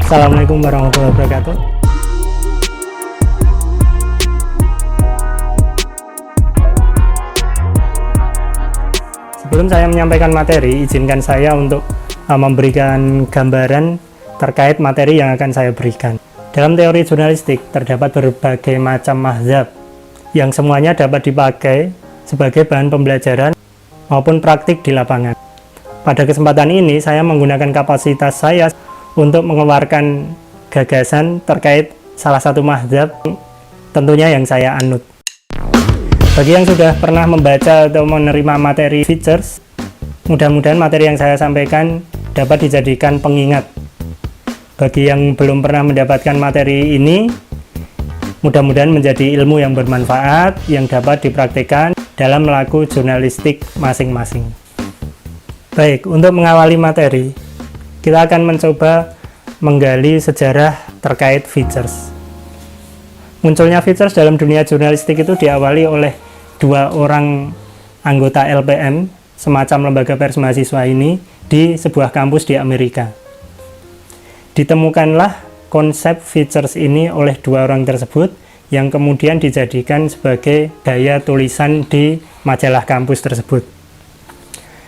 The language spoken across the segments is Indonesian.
Assalamualaikum warahmatullahi wabarakatuh. Sebelum saya menyampaikan materi, izinkan saya untuk memberikan gambaran terkait materi yang akan saya berikan. Dalam teori jurnalistik, terdapat berbagai macam mazhab yang semuanya dapat dipakai sebagai bahan pembelajaran maupun praktik di lapangan. Pada kesempatan ini, saya menggunakan kapasitas saya untuk mengeluarkan gagasan terkait salah satu mazhab tentunya yang saya anut. Bagi yang sudah pernah membaca atau menerima materi features, mudah-mudahan materi yang saya sampaikan dapat dijadikan pengingat. Bagi yang belum pernah mendapatkan materi ini, mudah-mudahan menjadi ilmu yang bermanfaat yang dapat dipraktikkan dalam melaku jurnalistik masing-masing. Baik, untuk mengawali materi, kita akan mencoba menggali sejarah terkait features. Munculnya features dalam dunia jurnalistik itu diawali oleh dua orang anggota LPM, semacam lembaga pers mahasiswa ini, di sebuah kampus di Amerika. Ditemukanlah konsep features ini oleh dua orang tersebut yang kemudian dijadikan sebagai gaya tulisan di majalah kampus tersebut.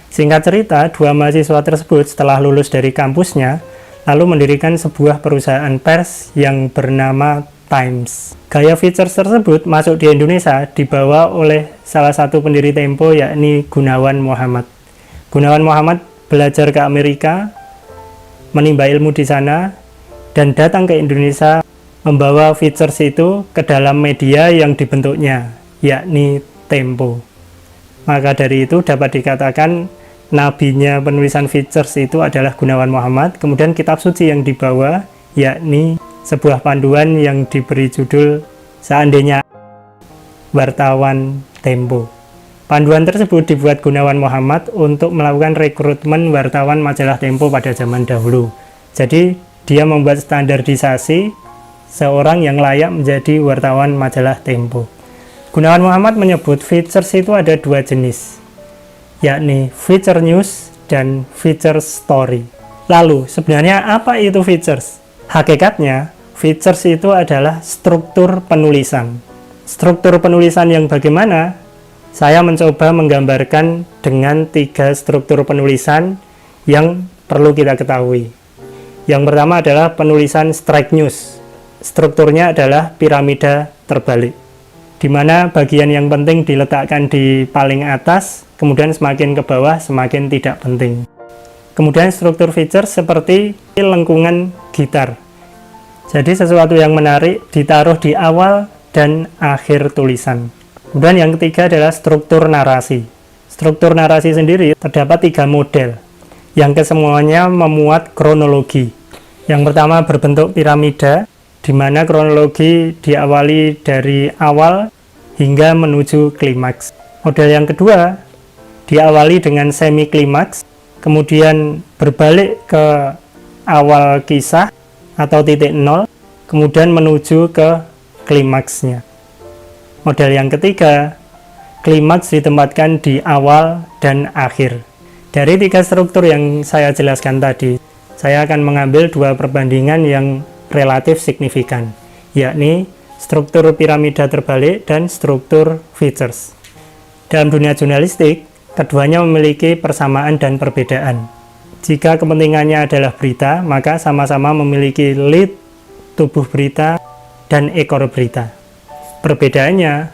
Singkat cerita, dua mahasiswa tersebut setelah lulus dari kampusnya, lalu mendirikan sebuah perusahaan pers yang bernama Times. Gaya features tersebut masuk di Indonesia dibawa oleh salah satu pendiri Tempo, yakni Gunawan Muhammad. Gunawan Muhammad belajar ke Amerika, menimba ilmu di sana, dan datang ke Indonesia membawa features itu ke dalam media yang dibentuknya, yakni Tempo. Maka dari itu dapat dikatakan nabinya penulisan features itu adalah Gunawan Muhammad. Kemudian kitab suci yang dibawa yakni sebuah panduan yang diberi judul Seandainya Wartawan Tempo. Panduan tersebut dibuat Gunawan Muhammad untuk melakukan rekrutmen wartawan majalah Tempo pada zaman dahulu. Jadi dia membuat standarisasi seorang yang layak menjadi wartawan majalah Tempo. Gunawan Muhammad menyebut features itu ada dua jenis, yakni feature news dan feature story. Lalu, sebenarnya apa itu features? Hakikatnya, features itu adalah struktur penulisan. Struktur penulisan yang bagaimana? Saya mencoba menggambarkan dengan tiga struktur penulisan yang perlu kita ketahui. Yang pertama adalah penulisan strike news. Strukturnya adalah piramida terbalik, di mana bagian yang penting diletakkan di paling atas, kemudian semakin ke bawah semakin tidak penting. Kemudian struktur feature seperti lengkungan gitar. Jadi sesuatu yang menarik ditaruh di awal dan akhir tulisan. Kemudian yang ketiga adalah struktur narasi. Struktur narasi sendiri terdapat tiga model, yang kesemuanya memuat kronologi. Yang pertama berbentuk piramida, di mana kronologi diawali dari awal hingga menuju klimaks. Model yang kedua diawali dengan semi klimaks, kemudian berbalik ke awal kisah atau titik nol, kemudian menuju ke klimaksnya. Model yang ketiga, klimaks ditempatkan di awal dan akhir. Dari tiga struktur yang saya jelaskan tadi, saya akan mengambil dua perbandingan yang relatif signifikan, yakni struktur piramida terbalik dan struktur features. Dalam dunia jurnalistik, keduanya memiliki persamaan dan perbedaan. Jika kepentingannya adalah berita, maka sama-sama memiliki lead, tubuh berita, dan ekor berita. Perbedaannya,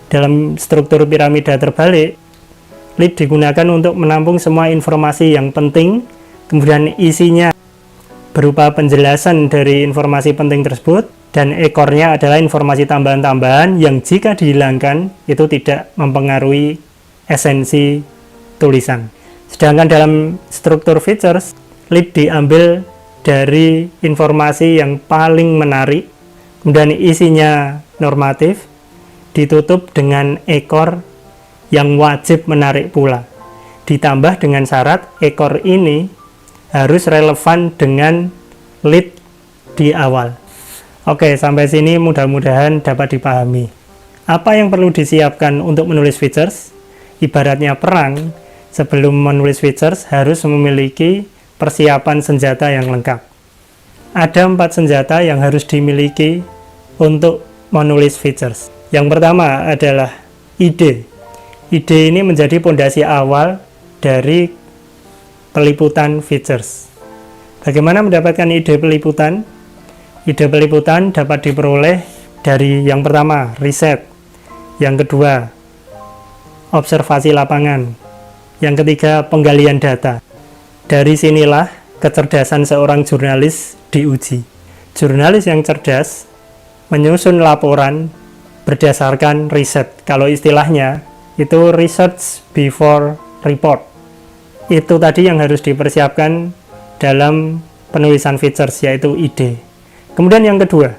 dalam struktur piramida terbalik, lead digunakan untuk menampung semua informasi yang penting, kemudian isinya berupa penjelasan dari informasi penting tersebut, dan ekornya adalah informasi tambahan-tambahan yang jika dihilangkan itu tidak mempengaruhi esensi tulisan. Sedangkan dalam struktur features, lead diambil dari informasi yang paling menarik, kemudian isinya normatif, ditutup dengan ekor yang wajib menarik pula. Ditambah dengan syarat ekor ini harus relevan dengan lead di awal. Oke, sampai sini mudah-mudahan dapat dipahami. Apa yang perlu disiapkan untuk menulis features? Ibaratnya perang, sebelum menulis features harus memiliki persiapan senjata yang lengkap. ada 4 senjata yang harus dimiliki untuk menulis features. Yang pertama adalah ide. Ide ini menjadi pondasi awal dari peliputan features. Bagaimana mendapatkan ide peliputan? Ide peliputan dapat diperoleh dari yang pertama, riset. Yang kedua, observasi lapangan. Yang ketiga, penggalian data. Dari sinilah kecerdasan seorang jurnalis diuji. Jurnalis yang cerdas menyusun laporan berdasarkan riset. Kalau istilahnya itu research before report. Itu tadi yang harus dipersiapkan dalam penulisan features, yaitu ide. Kemudian yang kedua,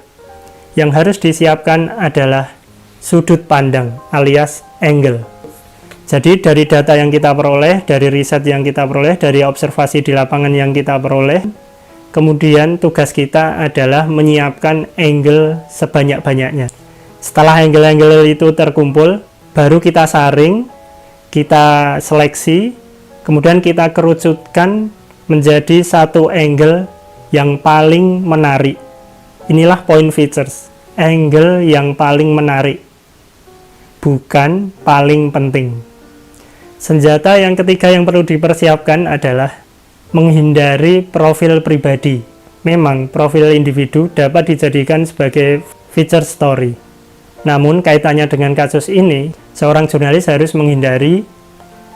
yang harus disiapkan adalah sudut pandang alias angle. Jadi dari data yang kita peroleh, dari riset yang kita peroleh, dari observasi di lapangan yang kita peroleh, kemudian tugas kita adalah menyiapkan angle sebanyak-banyaknya. Setelah angle-angle itu terkumpul, baru kita saring, kita seleksi, kemudian kita kerucutkan menjadi satu angle yang paling menarik. Inilah point features, angle yang paling menarik, bukan paling penting. Senjata yang ketiga yang perlu dipersiapkan adalah menghindari profil pribadi. Memang profil individu dapat dijadikan sebagai feature story. Namun kaitannya dengan kasus ini, seorang jurnalis harus menghindari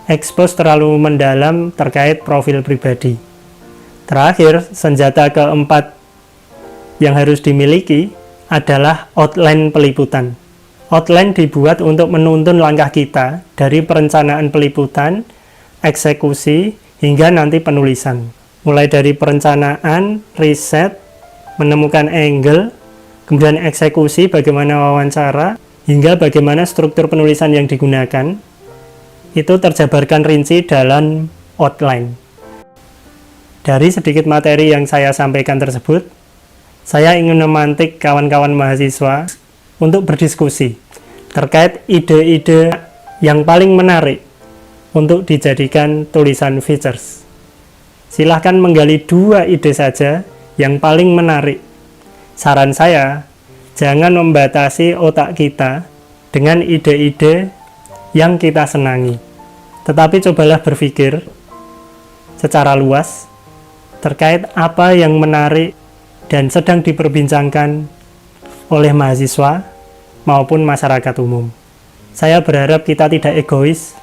expose terlalu mendalam terkait profil pribadi. Terakhir, senjata keempat yang harus dimiliki adalah outline peliputan. Outline dibuat untuk menuntun langkah kita dari perencanaan peliputan, eksekusi, hingga nanti penulisan. Mulai dari perencanaan, riset, menemukan angle, kemudian eksekusi, bagaimana wawancara, hingga bagaimana struktur penulisan yang digunakan, itu terjabarkan rinci dalam outline. Dari sedikit materi yang saya sampaikan tersebut, saya ingin memantik kawan-kawan mahasiswa untuk berdiskusi terkait ide-ide yang paling menarik untuk dijadikan tulisan features. Silahkan menggali 2 ide saja yang paling menarik. Saran saya, jangan membatasi otak kita dengan ide-ide yang kita senangi. Tetapi cobalah berpikir secara luas terkait apa yang menarik dan sedang diperbincangkan oleh mahasiswa maupun masyarakat umum. Saya berharap kita tidak egois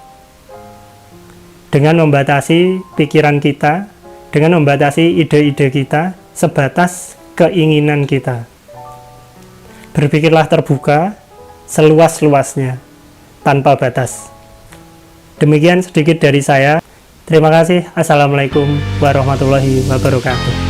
dengan membatasi pikiran kita, dengan membatasi ide-ide kita sebatas keinginan kita. Berpikirlah terbuka, seluas-luasnya, tanpa batas. Demikian sedikit dari saya. Terima kasih. Assalamualaikum warahmatullahi wabarakatuh.